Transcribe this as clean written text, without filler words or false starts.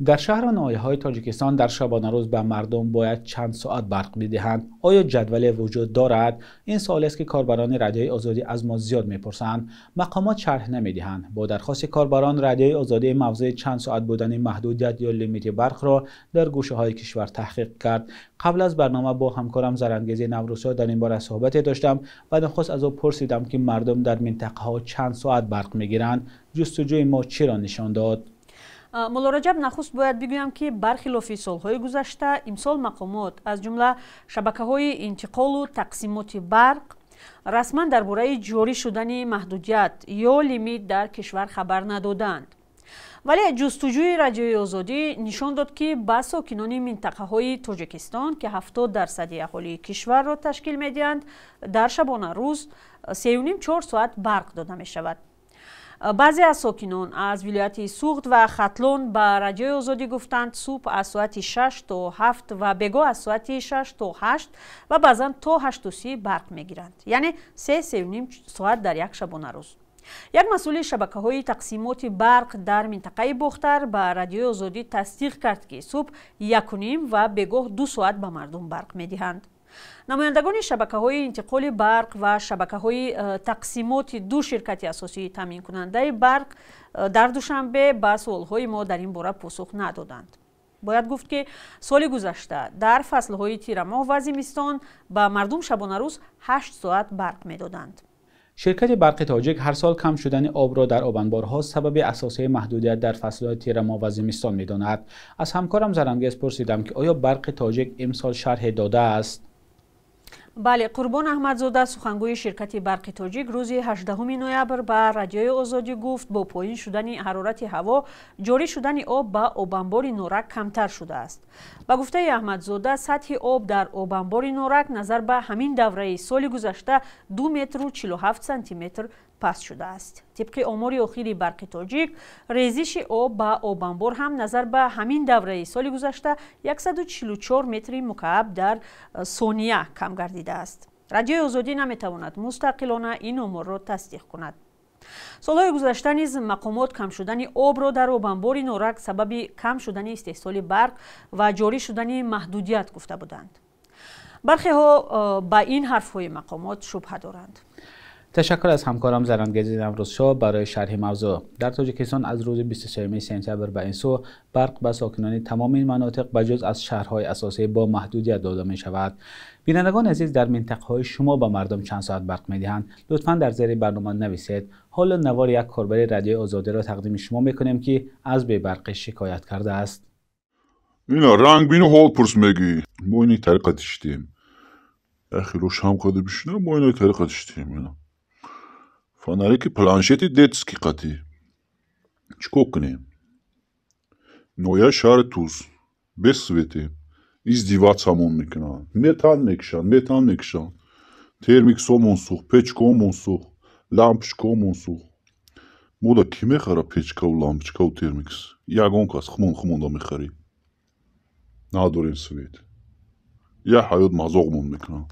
در شهر و ناحیه‌های تاجیکستان در شبانه روز به مردم باید چند ساعت برق بدهند. آیا جدول وجود دارد؟ این سوال است که کاربران رادیوی آزادی از ما زیاد میپرسند. مقامات شرح نمیدهند. با درخواست کاربران رادیوی آزادی موضوع چند ساعت بودن محدودیت یا لیمیت برق را در گوشه‌های کشور تحقیق کرد. قبل از برنامه با همکارم زرنگیز نوروزشاه در این باره صحبت داشتم و نخست از او پرسیدم که مردم در منطقه‌ها چند ساعت برق میگیرند. جستجوی ما چی را نشان داد؟ مولا رجب، نخست باید بگویم که برخلاف سالهای گذشته امسال مقامات از جمله شبکه‌های انتقال و تقسیمات برق رسما درباره جاری شدن محدودیت یا لیمیت در کشور خبر ندادند. ولی جستجوی رادیوی آزادی نشان داد که به ساکنان منطقه‌های تاجیکستان که 70% اهالی کشور را تشکیل می‌دهند در شبانه روز 3.5-4 ساعت برق داده می‌شود. بعضی از ساکنان از ولایت سوخت و ختلون به رادیوی آزادی گفتند صبح از ساعت 6 تا 7 و بگاه از ساعت 6 تا 8 و بعضا تا 8:30 برق میگیرند، یعنی 3.5 ساعت در یک شبانه روز. یک مسئول شبکه‌های تقسیمات برق در منطقه بختر به رادیوی آزادی تصدیق کرد که صبح 1.5 و بگاه 2 ساعت به مردم برق میدهند. نمایندگان شبکه‌های انتقال برق و شبکه‌های تقسیمات دو شرکت اساسی تامین کننده برق در دوشنبه به سوال‌های ما در این باره پاسخ ندادند. باید گفت که سال گذشته در فصل‌های تیر ماه و زمستان به مردم شبانه روز 8 ساعت برق می‌دادند. شرکت برق تاجیک هر سال کم شدن آب را در آبانبارها سبب اساسی محدودیت در فصل‌های تیر ماه و زمستان می‌داند. از همکارم زرنگیز پرسیدم که آیا برق تاجیک امسال شرح داده است؟ بله، قربان احمدزاده، سخنگوی شرکت برق تاجیک روز 18 نوامبر به رادیوی آزادی گفت با پایین شدن حرارت هوا جاری شدن آب به آبانبار نورک کمتر شده است. با گفته احمدزاده سطح آب در آبانبار نورک نظر به همین دوره سال گذشته 2 متر و 47 سانتی متر پست شده است. طبق آمار اخیر برق تاجیک ریزش آب به آبانبار هم نظر به همین دوره سال گذشته 144 متر مکعب در ثانیه کم گردیده است. رادیوی آزادی نمیتواند مستقلانه این آمار را تصدیق کند. سالهای گذشته نیز مقامات کم شدن آب را در آبانبار نورک سبب کم شدن استحصال برق و جاری شدن محدودیت گفته بودند. برخی ها با این حرف‌های مقامات شبهه دارند. تشکر از همکارم زرنگیز نوروزشاه برای شرح موضوع. در تاجیکستان از روز 23 سپتامبر به این سو برق به ساکنان تمام این مناطق بجز از شهرهای اساسی با محدودیت داده می شود. بینندگان عزیز، در منطقه‌های شما به مردم چند ساعت برق می‌دهند؟ لطفاً در زیر برنامه نویسید. حالا نوار یک کاربر رادیوی آزادی را تقدیم شما می‌کنیم که از بی برق شکایت کرده است. اینا رنگ بینو هول پرس میگی. ما اینی طریقه داشتیم. اخی رو شام کده بشینم ما اینی طریقه داشتیم اینا. فناریکی پلانشتی детский قطی. چیکار کنیم؟ نویا شهر توز. без света. издеваться-мон میکنن. метан میکشن. термиксомон سوخ، печкомон سوخ، лампочкомон سوخ. مودا کی میخره печка و лампочка و термикс؟ یگان کس خمون دا میخری. نداریم свет. یا حیات مزاقمون میکنن.